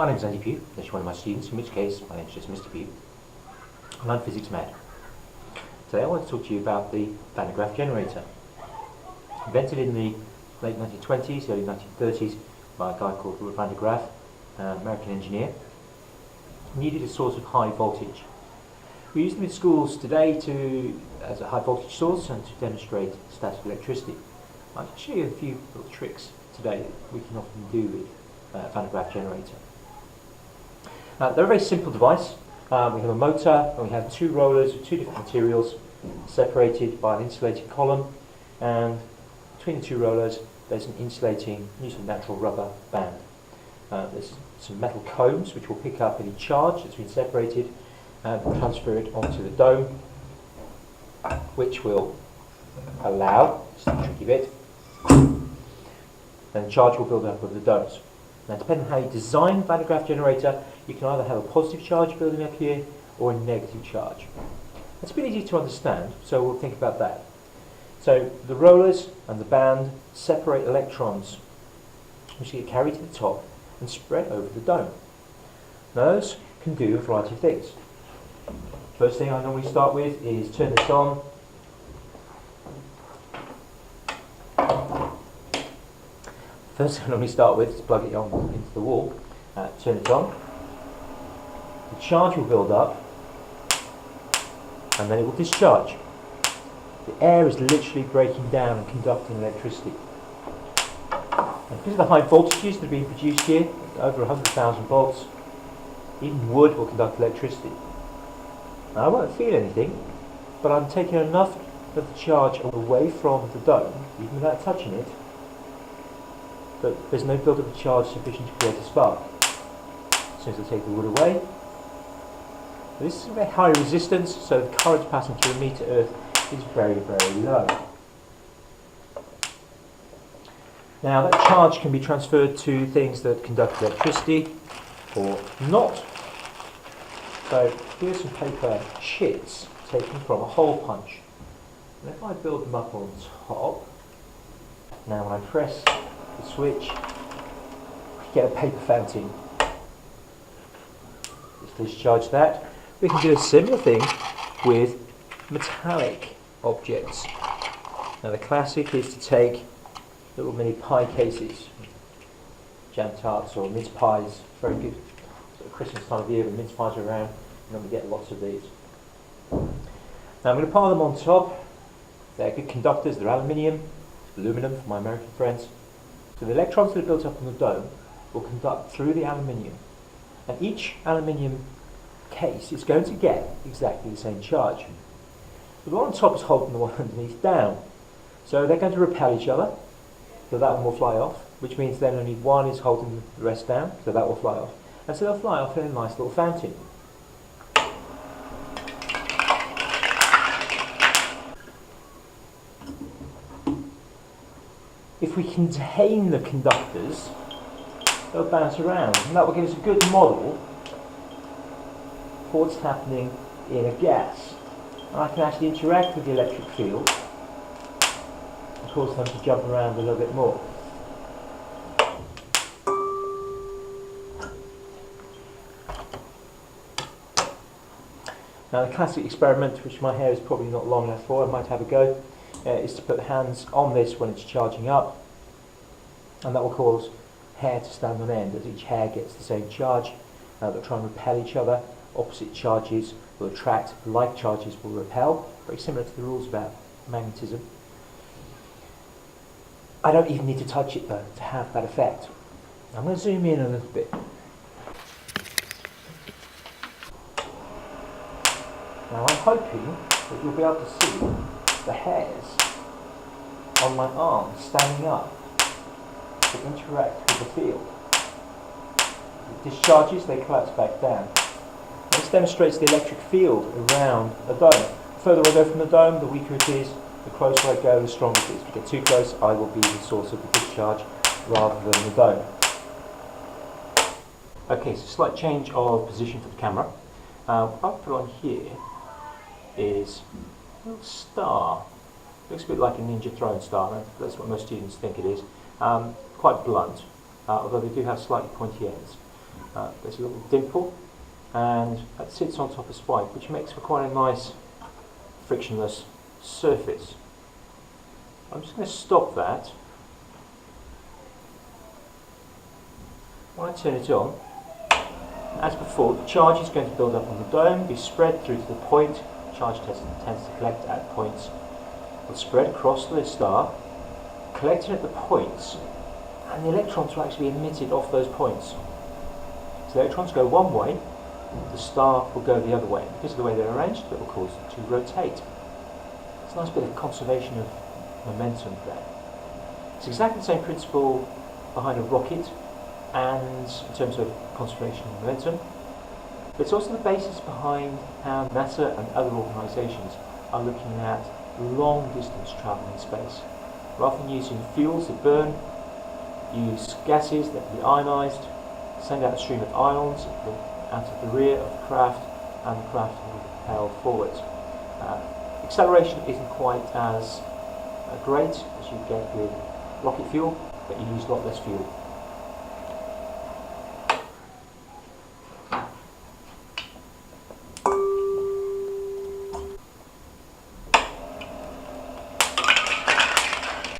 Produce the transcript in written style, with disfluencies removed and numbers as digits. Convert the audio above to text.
My name is Andy Pugh, unless you're one of my students, in which case my name is just Mr. Pugh, and I'm physics mad. Today I want to talk to you about the Graaff Generator. Invented in the late 1920s, early 1930s by a guy called Graaff, an American engineer. Needed a source of high voltage. We use them in schools today as a high voltage source and to demonstrate static electricity. I can show you a few little tricks today that we can often do with Graaff Generator. They're a very simple device. We have a motor and we have two rollers with two different materials separated by an insulating column, and between the two rollers there's an insulating, usually natural rubber band. There's some metal combs which will pick up any charge that's been separated and transfer it onto the dome, which will allow, this is the tricky bit, then charge will build up over the domes. Now, depending on how you design the Graaff Generator, you can either have a positive charge building up here or a negative charge. It's a bit easy to understand, so we'll think about that. So the rollers and the band separate electrons which get carried to the top and spread over the dome. Now, those can do a variety of things. First thing I normally start with is turn this on. First thing I normally start with is plug it on into the wall, turn it on. The charge will build up and then it will discharge. The air is literally breaking down and conducting electricity. And because of the high voltages that are being produced here, over 100,000 volts, even wood will conduct electricity. Now, I won't feel anything, but I'm taking enough of the charge away from the dome, even without touching it, that there's no build-up of charge sufficient to create a spark. As soon as I take the wood away, this is a very high resistance, so the current passing through me to earth is very, very low. Now, that charge can be transferred to things that conduct electricity or not. So here's some paper chits taken from a hole punch. And if I build them up on top, now when I press the switch, we get a paper fountain. Just discharge that. We can do a similar thing with metallic objects. Now, the classic is to take little mini pie cases, jam tarts or mince pies, very good sort of Christmas time of year when mince pies are around, and then we get lots of these. Now I'm going to pile them on top. They're good conductors, they're aluminum for my American friends. So the electrons that are built up on the dome will conduct through the aluminium, and each aluminium case is going to get exactly the same charge. The one on top is holding the one underneath down, so they're going to repel each other, so that one will fly off, which means then only one is holding the rest down, so that will fly off, and so they'll fly off in a nice little fountain. If we contain the conductors, they'll bounce around, and that will give us a good model for what's happening in a gas. And I can actually interact with the electric field and cause them to jump around a little bit more. Now, the classic experiment, which my hair is probably not long enough for, I might have a go, is to put the hands on this when it's charging up, and that will cause hair to stand on end as each hair gets the same charge. They'll try and repel each other. Opposite charges will attract, like charges will repel, very similar to the rules about magnetism. I don't even need to touch it though to have that effect. I'm going to zoom in a little bit. Now, I'm hoping that you'll be able to see the hairs on my arm standing up to interact with the field. It discharges, they collapse back down. This demonstrates the electric field around a dome. The further I go from the dome, the weaker it is. The closer I go, the stronger it is. If you get too close, I will be the source of the discharge rather than the dome. Okay, so slight change of position for the camera. What I've put on here is a little star. Looks a bit like a ninja throwing star. That's what most students think it is. Quite blunt, although they do have slightly pointy ends. There's a little dimple, and that sits on top of the spike, which makes for quite a nice frictionless surface. I'm just going to stop that. When I turn it on, as before, the charge is going to build up on the dome, be spread through to the point. Charge tends to collect at points. Will spread across the star, collecting at the points, and the electrons will actually be emitted off those points. So the electrons go one way, the star will go the other way. Because of the way they're arranged, it will cause it to rotate. It's a nice bit of conservation of momentum there. It's exactly the same principle behind a rocket, and in terms of conservation of momentum, but it's also the basis behind how NASA and other organisations are looking at long distance travel in space. Rather than using fuels that burn, use gases that can be ionised, send out a stream of ions out of the rear of the craft, and the craft will propel forward. Acceleration isn't quite as great as you get with rocket fuel, but you use a lot less fuel.